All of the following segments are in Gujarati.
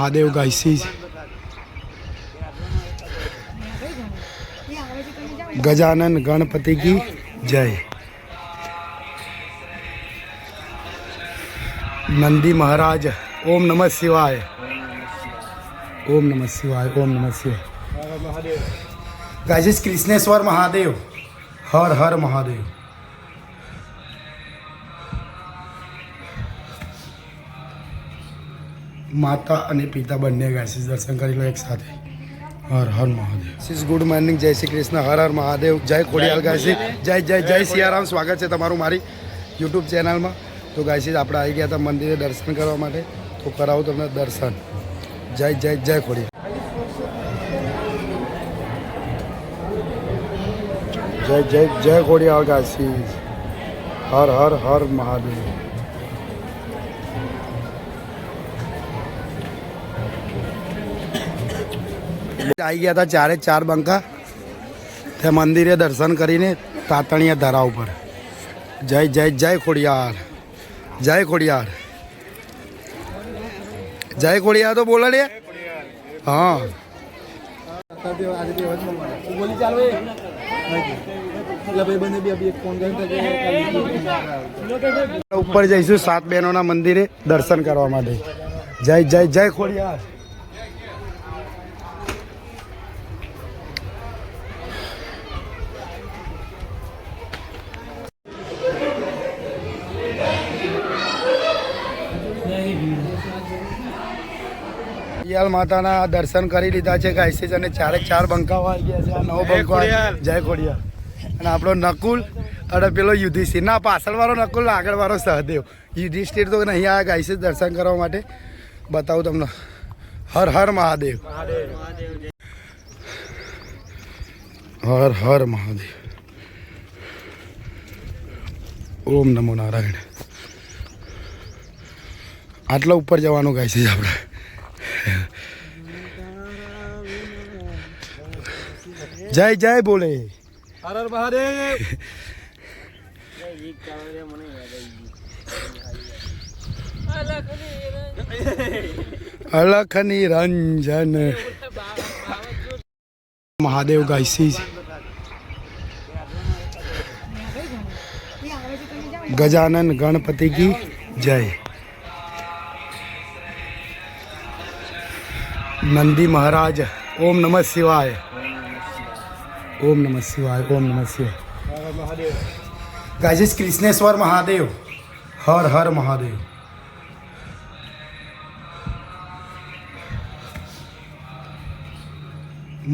महादेव गायसीज गजानन गणपति की जय। नंदी महाराज ओम नमः शिवाय, ओम नमः शिवाय, ओम नमः शिवाय। गाइस कृष्णेश्वर महादेव, हर हर महादेव। माता અને પિતા બંને ગાઈસ દર્શન કરી લો એક સાથે। हर हर महादेव। गुड मॉर्निंग, जय श्री कृष्ण, हर हर महादेव, जय खोडियाल गाइस, जय जय जय सियाराम। स्वागत है तमाરું મારી यूट्यूब चैनल में। तो गाइस આપણે આવી ગયા હતા મંદિરે દર્શન કરવા માટે, તો કરાવું તમને દર્શન। જય જય જય ખોડિયાર, जय जय जय खोडियाल गाइस, हर हर हर महादेव। आई गया था 4 બંકા તે મંદિરે દર્શન કરીને તાતણિયા ધરા ઉપર। જય જય જય ખોડિયાર, જય ખોડિયાર, જય ખોડિયાર તો બોલો લે। હા ઉપર જઈશું 7 બહેનોના મંદિરે દર્શન કરવા માટે। જય જય જય ખોડિયાર। ખોડિયાલ માતાના દર્શન કરી લીધા છે ગાઈસ, અને 4 બંકાઓ આવી ગયા છે। આ 9 બંકો, જય ખોડિયાર। અને આપણો નકુલ અને પેલો યુધિષ્ઠિર, ના પાછળવાળો નકુલ, આગળવાળો સહદેવ। યુધિષ્ઠિર તો નહીં આવ્યા ગાઈસ દર્શન કરવા માટે, બતાવું તમને। હર હર મહાદેવ, હર હર મહાદેવ, ઓમ નમો નારાયણ। આટલા ઉપર જવાનું ગાઈસ આપણે। जय जय बोले, हर हर महादेव। अलख निरंजन महादेव गायसी, गजानन गणपति की जय। नंदी महाराज ओम नमः शिवाय, ओम नमः शिवाय, ओम नमः शिवाय। गाइस कृष्णेश्वर महादेव, हर हर महादेव।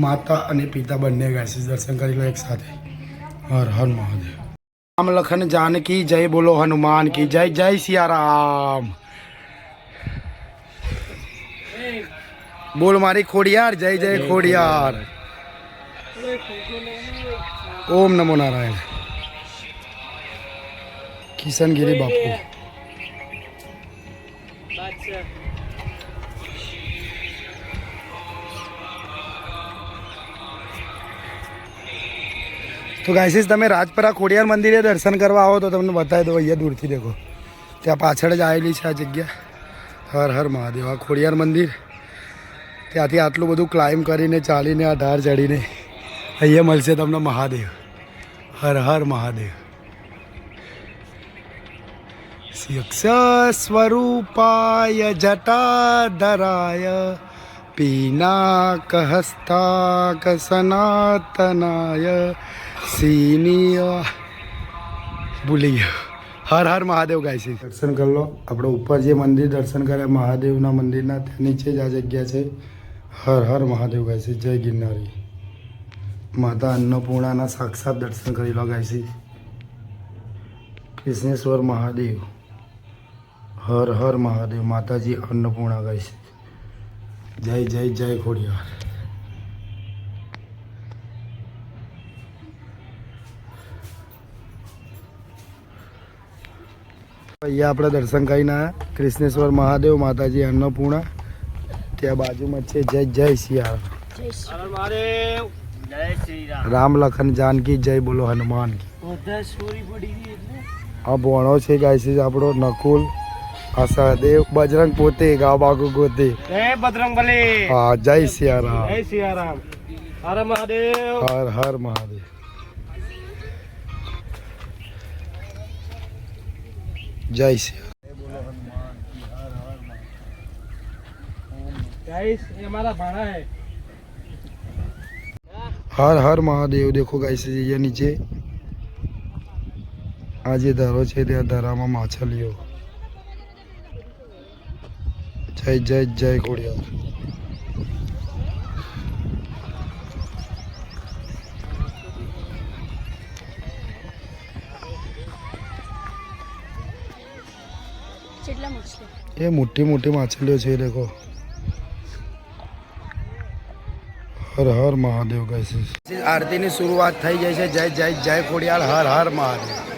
माता અને પિતા બંને ગાઈસ દર્શન કરી લો એક સાથે। હર હર મહાદેવ। રામ લખન जानकी जय, बोलो हनुमान की जय, जय सिया राम। बोल मारी खोडियार, जय जय खोडियार। ओम नमो नारायण। किशनगिरी बापू, तो गाइस તમે રાજપરા ખોડિયાર મંદિરે દર્શન કરવા આવો તો તમને બતાવી દો। અહીંયા દૂરથી દેખો, ત્યાં પાછળ જ આવેલી છે આ જગ્યા। હર હર મહાદેવ। આ ખોડિયાર મંદિર, ત્યાંથી આટલું બધું ક્લાઇમ્બ કરીને ચાલીને આ ઢાર ચડીને અહીંયા મળશે તમને મહાદેવ। હર હર મહાદેવ। यक्ष स्वरूपाय जटाधराय पिनाकहस्ताक सनातनाय सीनीय भूली गया। हर हर महादेव गाइस दर्शन कर लो। આપણે ઉપર જે મંદિર દર્શન કર્યા મહાદેવના મંદિરના, ત્યાં નીચે જ આ જગ્યા છે। હર હર મહાદેવ ગાઈસ, જય ગિરનારી। માતા અન્નપૂર્ણાના સાક્ષાત દર્શન કરી લો ગાઈસ। कृष्णेश्वर महादेव, हर हर महादेव। माताजी अन्नपूर्णा गाइस, जय जय जय खोडियार। અહીંયા આપણે દર્શન કરીને આવ્યા। कृष्णेश्वर महादेव, माताजी अन्नपूर्णा, त्या बाजूમાં છે जय जय सिया राम लखन जानकी जय, बोलो हनुमान की। आ भोणो છે ગાઈસ આપણો નકુલ આ સહદેવ બજરંગ પોતે ગાવ બાગુ ગોતે જય બજરંગબલી હા જય સિયારામ જય સિયારામ હર મહાદેવ હર હર મહાદેવ જય સિયા जय ये हमारा भाड़ा है हर हर महादेव देखो गाइस ये नीचे આ જે ધરો છે ત્યાં ધરામાં માછલીઓ જય જય જય ખોડિયાર ये मोटी मोटी माछलीઓ છે देखो હર હર મહાદેવ ગાઈસ આરતીની શરૂઆત થઈ જાય છે જય જય જય ખોડિયાર હર હર મહાદેવ